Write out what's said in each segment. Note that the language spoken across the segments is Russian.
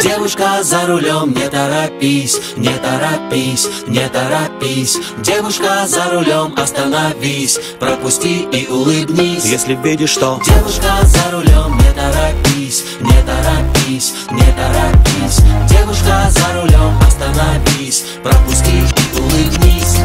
Девушка за рулем, не торопись, не торопись, не торопись. Девушка за рулем, остановись, пропусти и улыбнись. Если видишь, что девушка за рулем, не торопись, не торопись, не торопись. Девушка за рулем, остановись, пропусти и улыбнись.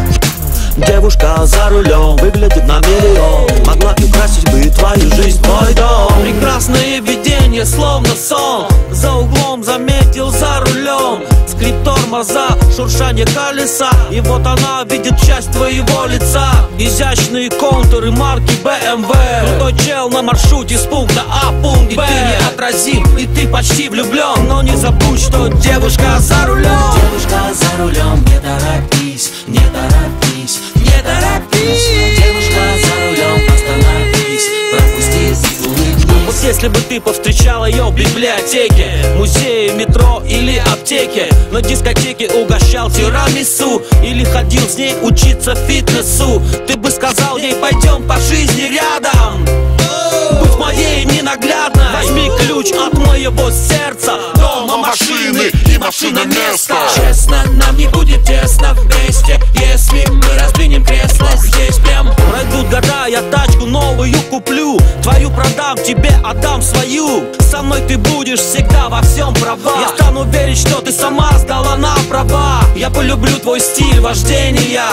девушка за рулем выглядит на миллион, могла украсить бы твою жизнь, твой дом. Прекрасное видение, словно сон. За углом заметил за рулем скрип тормоза, шуршание колеса. И вот она видит часть твоего лица. Изящные контуры марки BMW. Крутой чел на маршруте с пункта А в пункт Б. Ты неотразим, и ты почти влюблен. Но не забудь, что девушка за рулем. Девушка за рулем, не торопись, не торопись, не торопись. Девушка за рулем, остановись, пропусти и улыбнись. Вот если бы ты повстречал ее в библиотеке, музее, метро или аптеке, на дискотеке угощал тирамису или ходил с ней учиться фитнесу, ты бы сказал ей: пойдем по жизни рядом, будь моей ненаглядной. Возьми ключ от моего сердца, дома, машины и машина места. Честно, нам не будет тесно вместе, если мы раздвинем кресло здесь прям. Пройдут года, я тачку новую куплю, твою продам, тебе отдам свою. Со мной ты будешь всегда во всем права. Я стану верить, что ты сама сдала на права. Я полюблю твой стиль вождения,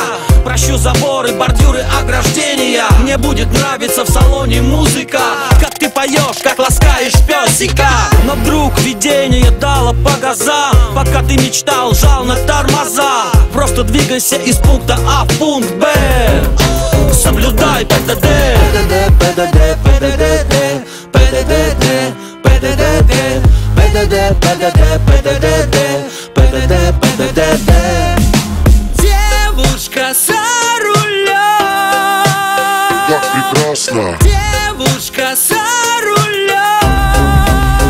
прощу заборы, бордюры, ограждения. Мне будет нравиться в салоне музыка, как ты поешь, как ласкаешь песика. Но вдруг видение дало по газам, пока ты мечтал, жал на тормоза. Просто двигайся из пункта А в пункт Б, соблюдай ПДД. ПДД, ПДД, ПДД, ПДД, ПДД, ПДД, ПДД, ПДД, ПДД. Девушка за рулем, как прекрасно. девушка за рулем.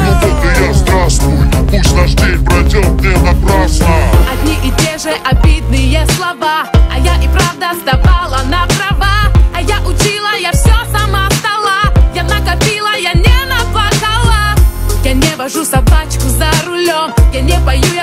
Ну вот и я, здравствуй, пусть наш день пройдет не напрасно. Одни и те же обидные слова, а я и правда вставала на права. А я учила, я все сама стала. Я накопила, я не наплакала. Я не вожу собачку за рулем, я не пою,